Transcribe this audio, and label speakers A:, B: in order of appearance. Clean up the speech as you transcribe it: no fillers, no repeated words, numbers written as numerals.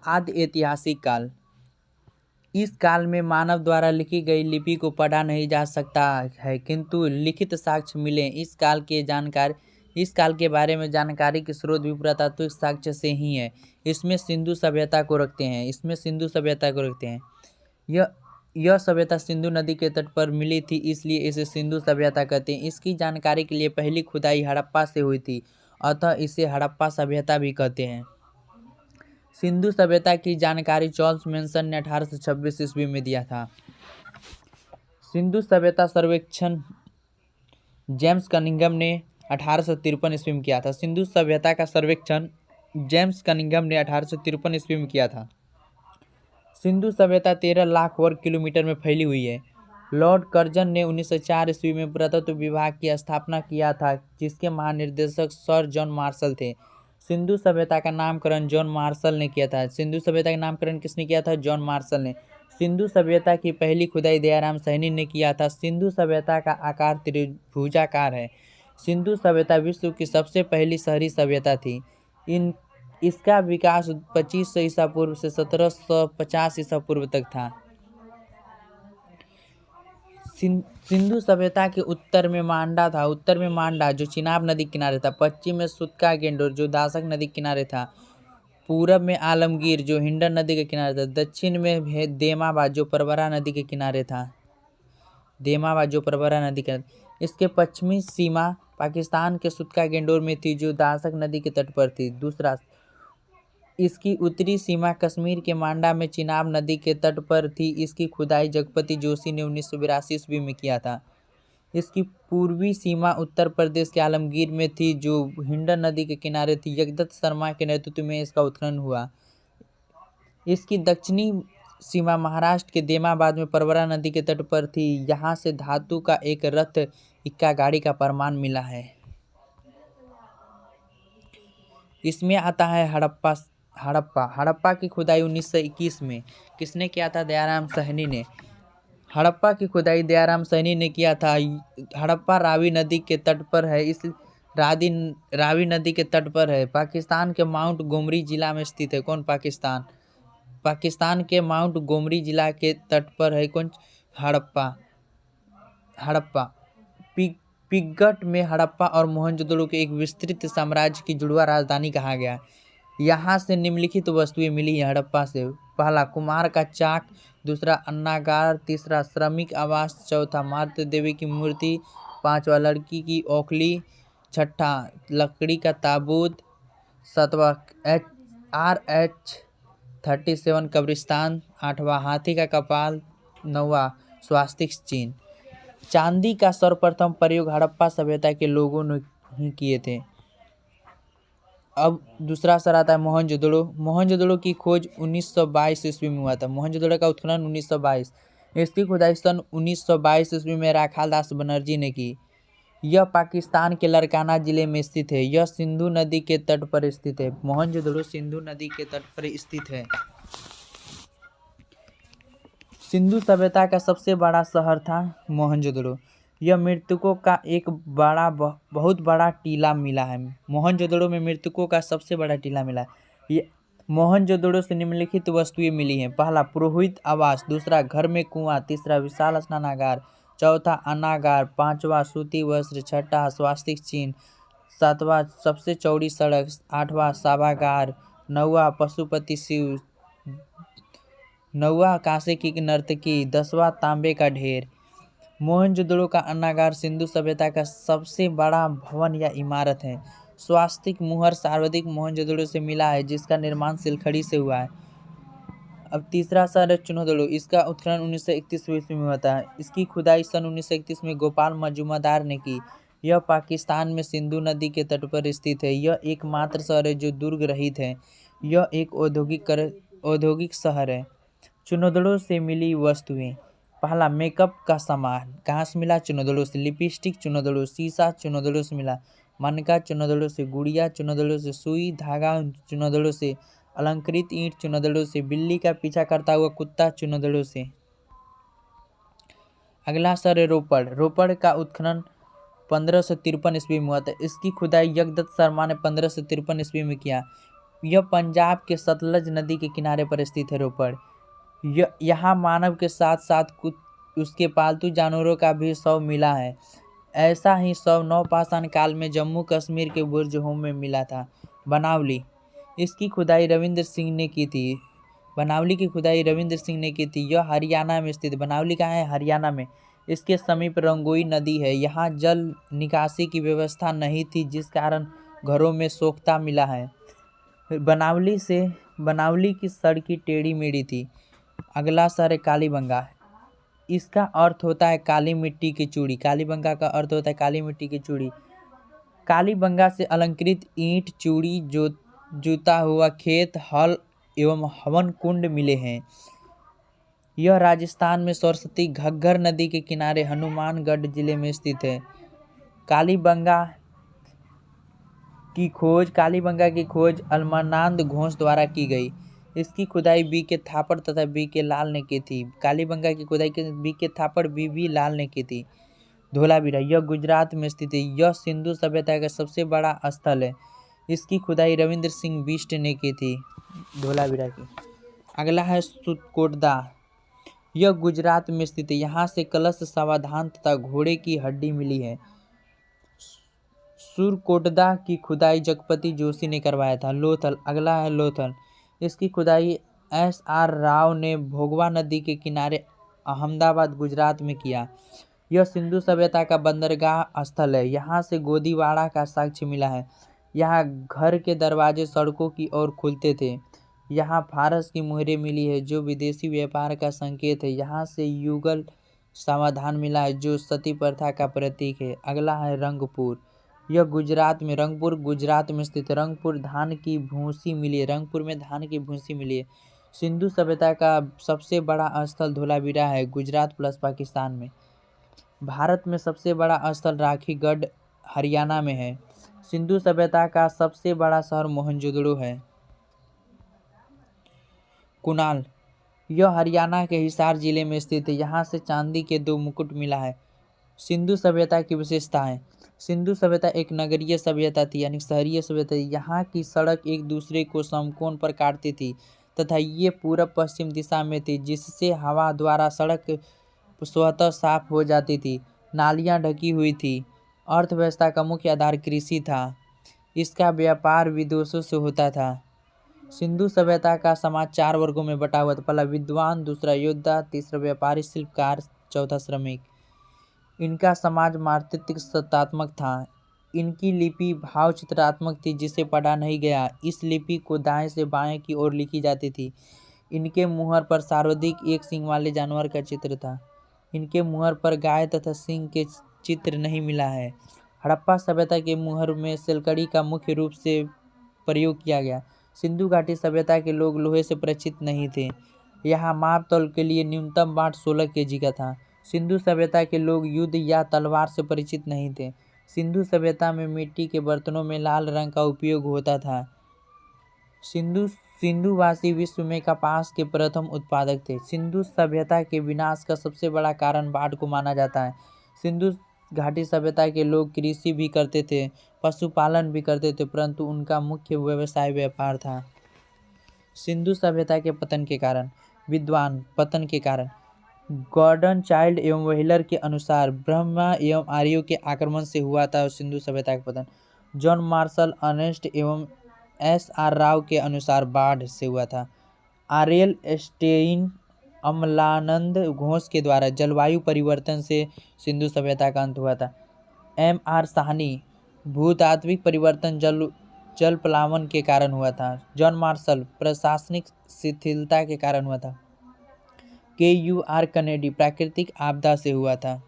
A: आदि ऐतिहासिक काल। इस काल में मानव द्वारा लिखी गई लिपि को पढ़ा नहीं जा सकता है, किंतु लिखित साक्ष्य मिले। इस काल के बारे में जानकारी के स्रोत भी पुरातात्विक साक्ष्य से ही है। इसमें सिंधु सभ्यता को रखते हैं। यह सभ्यता सिंधु नदी के तट पर मिली थी, इसलिए इसे सिंधु सभ्यता कहते हैं। इसकी जानकारी के लिए पहली खुदाई हड़प्पा से हुई थी, अतः इसे हड़प्पा सभ्यता भी कहते हैं। सिंधु सभ्यता की जानकारी चार्ल्स मैनसन ने 1826 ईस्वी में दिया था। सिंधु सभ्यता सर्वेक्षण जेम्स कनिंघम ने 1853 ईस्वी में किया था। सिंधु सभ्यता का सर्वेक्षण जेम्स कनिंघम ने 1853 ईस्वी में किया था। सिंधु सभ्यता 13 लाख वर्ग किलोमीटर में फैली हुई है। लॉर्ड कर्जन ने 1904 ईस्वी में पुरातत्व विभाग की स्थापना किया था, जिसके महानिदेशक सर जॉन मार्शल थे। सिंधु सभ्यता का नामकरण जॉन मार्शल ने किया था। सिंधु सभ्यता का नामकरण किसने किया था? जॉन मार्शल ने। सिंधु सभ्यता की पहली खुदाई दयाराम सहनी ने किया था। सिंधु सभ्यता का आकार त्रिभुजाकार है। सिंधु सभ्यता विश्व की सबसे पहली शहरी सभ्यता थी। इसका विकास 2500 ईसा पूर्व से 1750 ईसा पूर्व तक था। सिंधु सभ्यता के उत्तर में मांडा जो चिनाब नदी किनारे था। पश्चिम में सुतका गेंडोर जो दासक नदी किनारे था। पूरब में आलमगीर जो हिंडन नदी के किनारे था। दक्षिण में देमाबाद जो परवरा नदी के किनारे था। इसके पश्चिमी सीमा पाकिस्तान के सुतका गेंडोर में थी, जो दासक नदी के तट पर थी। दूसरा, इसकी उत्तरी सीमा कश्मीर के मांडा में चिनाब नदी के तट पर थी। इसकी खुदाई जगपति जोशी ने 1982 ईस्वी में किया था। इसकी पूर्वी सीमा उत्तर प्रदेश के आलमगीर में थी, जो हिंडन नदी के किनारे थी। जगदत्त शर्मा के नेतृत्व में इसका उत्खनन हुआ। इसकी दक्षिणी सीमा महाराष्ट्र के देमाबाद में परवरा नदी के तट पर थी। यहाँ से धातु का एक रथ इक्का गाड़ी का प्रमाण मिला है। इसमें आता है हड़प्पा की खुदाई 1921 में किसने किया था? दयाराम सहनी ने। हड़प्पा की खुदाई दयाराम सहनी ने किया था। हड़प्पा रावी नदी के तट पर है। रावी नदी के तट पर है। पाकिस्तान के माउंट गोमरी जिला में स्थित है। कौन? पाकिस्तान के माउंट गोमरी जिला के तट पर है। कौन? हड़प्पा। पिगट में हड़प्पा और मोहनजोदड़ो के एक विस्तृत साम्राज्य की जुड़वा राजधानी कहा गया। यहाँ से निम्नलिखित वस्तुएं मिली हैं हड़प्पा से। पहला, कुम्हार का चाक। दूसरा, अन्नागार। तीसरा, श्रमिक आवास। चौथा, मातृ देवी की मूर्ति। पांचवा, लड़की की ओखली। छठा, लकड़ी का ताबूत। सातवां, RH-37 कब्रिस्तान। आठवां, हाथी का कपाल। नौवां, स्वास्तिक चिन्ह। चांदी का सर्वप्रथम प्रयोग हड़प्पा सभ्यता के लोगों ने ही किए थे। अब दूसरा सर आता है मोहनजोदड़ो की खोज 1922 ईस्वी में हुआ था। मोहनजोदड़ो का उत्खनन 1922। इसकी खुदाई सन 1922 ईस्वी में राखाल दास बनर्जी ने की। यह पाकिस्तान के लड़काना जिले में स्थित है। यह सिंधु नदी के तट पर स्थित है। मोहनजोदड़ो सिंधु नदी के तट पर स्थित है। सिंधु सभ्यता का सबसे बड़ा शहर था मोहनजोदड़ो। यह मृतकों का एक बहुत बड़ा टीला मिला है। मोहनजोदड़ो में मृतकों का सबसे बड़ा टीला मिला है। मोहनजोदड़ो से निम्नलिखित वस्तुएं मिली हैं। पहला, पुरोहित आवास। दूसरा, घर में कुआं। तीसरा, विशाल स्नानागार। चौथा, अन्नागार। पांचवा, सूती वस्त्र। छठा, स्वास्तिक चिन्ह। सातवां, सबसे चौड़ी सड़क। आठवां, सभागार। नौवां, पशुपति शिव। नौवां, कांसे की नर्तकी। 10वां, तांबे का ढेर। मोहनजोदड़ो का अन्नागार सिंधु सभ्यता का सबसे बड़ा भवन या इमारत है। स्वास्तिक मुहर सर्वाधिक मोहनजोदड़ो से मिला है, जिसका निर्माण सिलखड़ी से हुआ है। अब तीसरा शहर है चुनोदड़ो। इसका उत्खनन 1931 ईस्वी में हुआ था। इसकी खुदाई सन 1931 में गोपाल मजूमदार ने की। यह पाकिस्तान में सिंधु नदी के तट पर स्थित है। यह एकमात्र शहर है जो दुर्ग रहित है। यह एक औद्योगिक शहर है। चुनोदड़ो से मिली वस्तुएं। पहला, मेकअप का सामान। कहाँ से मिला? चुनोदड़ो से। लिपस्टिक चुनोदड़ो। शीशा चुनोदड़ो से मिला। मनका चुनोदड़ो से। गुड़िया चुनोदड़ो से। सुई धागा चुनोदड़ो से। अलंकृत ईंट चुनोदड़ो से। बिल्ली का पीछा करता हुआ कुत्ता चुनोदड़ो से। अगला शहर है रोपड़ का उत्खनन 1553 ईस्वी में हुआ था। इसकी खुदाई जगदत्त शर्मा ने 1553 ईस्वी में किया। यह पंजाब के सतलज नदी के किनारे पर स्थित है। रोपड़ यहाँ मानव के साथ साथ कुछ उसके पालतू जानवरों का भी शव मिला है। ऐसा ही शव नवपाषाण काल में जम्मू कश्मीर के बुरजहोम में मिला था। बनावली, इसकी खुदाई रविंद्र सिंह ने की थी। बनावली की खुदाई रविंद्र सिंह ने की थी। यह हरियाणा में स्थित। बनावली कहाँ है? हरियाणा में। इसके समीप रंगोई नदी है। यहाँ जल निकासी की व्यवस्था नहीं थी, जिस कारण घरों में सोख्ता मिला है। बनावली की सड़की टेढ़ी मेढ़ी थी। अगला शहर है कालीबंगा। इसका अर्थ होता है काली मिट्टी की चूड़ी। कालीबंगा का अर्थ होता है काली मिट्टी की चूड़ी। कालीबंगा से अलंकृत ईंट, चूड़ी, जूता हुआ खेत, हल एवं हवन कुंड मिले हैं। यह राजस्थान में सरस्वती घग्गर नदी के किनारे हनुमानगढ़ जिले में स्थित है। कालीबंगा की खोज अल्मानंद घोष द्वारा की गई। इसकी खुदाई बी.के. थापड़ तथा बी.के. लाल ने की थी। कालीबंगा की खुदाई बी.के. थापड़, बी.बी. लाल ने की थी। धोलावीरा, यह गुजरात में स्थित है। यह सिंधु सभ्यता का सबसे बड़ा स्थल है। इसकी खुदाई रविंद्र सिंह बिष्ट ने की थी, धोलावीरा की। अगला है सुरकोटदा। यह गुजरात में स्थित है। यहाँ से कलश, सावधान तथा घोड़े की हड्डी मिली है। सुरकोटदा की खुदाई जगपति जोशी ने करवाया था। लोथल, अगला है लोथल। इसकी खुदाई एस.आर. राव ने भोगवा नदी के किनारे अहमदाबाद, गुजरात में किया। यह सिंधु सभ्यता का बंदरगाह स्थल है। यहाँ से गोदीवाड़ा का साक्ष्य मिला है। यहाँ घर के दरवाजे सड़कों की ओर खुलते थे। यहाँ फारस की मुहरें मिली है, जो विदेशी व्यापार का संकेत है। यहाँ से युगल समाधान मिला है, जो सती प्रथा का प्रतीक है। अगला है रंगपुर। यह रंगपुर गुजरात में स्थित। रंगपुर में धान की भूसी मिली है। सिंधु सभ्यता का सबसे बड़ा स्थल धोलावीरा है, गुजरात प्लस पाकिस्तान में। भारत में सबसे बड़ा स्थल राखीगढ़, हरियाणा में है। सिंधु सभ्यता का सबसे बड़ा शहर मोहनजोदड़ो है। कुणाल, यह हरियाणा के हिसार जिले में स्थित है। यहाँ से चांदी के 2 मुकुट मिला है। सिंधु सभ्यता की विशेषताएं। सिंधु सभ्यता एक नगरीय सभ्यता थी, यानी शहरीय सभ्यता थी। यहाँ की सड़क एक दूसरे को समकोण पर काटती थी तथा ये पूरब पश्चिम दिशा में थी, जिससे हवा द्वारा सड़क स्वतः साफ हो जाती थी। नालियाँ ढकी हुई थी। अर्थव्यवस्था का मुख्य आधार कृषि था। इसका व्यापार विदेशों से होता था। सिंधु सभ्यता का समाज 4 वर्गों में बटा हुआ था। पहला विद्वान, दूसरा योद्धा, तीसरा व्यापारी, शिल्पकार, चौथा श्रमिक। इनका समाज मातृत्व सत्तात्मक था। इनकी लिपि भाव चित्रात्मक थी, जिसे पढ़ा नहीं गया। इस लिपि को दाएं से बाएं की ओर लिखी जाती थी। इनके मुहर पर सर्वाधिक एक सींग वाले जानवर का चित्र था। इनके मुहर पर गाय तथा सिंह के चित्र नहीं मिला है। हड़प्पा सभ्यता के मुहर में सिलकड़ी का मुख्य रूप से प्रयोग किया गया। सिंधु घाटी सभ्यता के लोग लोहे से परिचित नहीं थे। यहाँ माप तौल के लिए न्यूनतम बाँट 16 केजी का था। सिंधु सभ्यता के लोग युद्ध या तलवार से परिचित नहीं थे। सिंधु सभ्यता में मिट्टी के बर्तनों में लाल रंग का उपयोग होता था। सिंधुवासी विश्व में कपास के प्रथम उत्पादक थे। सिंधु सभ्यता के विनाश का सबसे बड़ा कारण बाढ़ को माना जाता है। सिंधु घाटी सभ्यता के लोग कृषि भी करते थे, पशुपालन भी करते थे, परंतु उनका मुख्य व्यवसाय व्यापार था। सिंधु सभ्यता के पतन के कारण। पतन के कारण गॉर्डन चाइल्ड एवं व्हीलर के अनुसार ब्रह्मा एवं आर्यों के आक्रमण से हुआ था सिंधु सभ्यता का पतन। जॉन मार्शल अर्नेस्ट एवं एस.आर. राव के अनुसार बाढ़ से हुआ था। आर.एल. स्टेइन, अमलानंद घोष के द्वारा जलवायु परिवर्तन से सिंधु सभ्यता का अंत हुआ था। M.R. साहनी, भूतात्विक परिवर्तन जल प्लावन के कारण हुआ था। जॉन मार्शल, प्रशासनिक शिथिलता के कारण हुआ था। K.U.R. कनेडी, प्राकृतिक आपदा से हुआ था।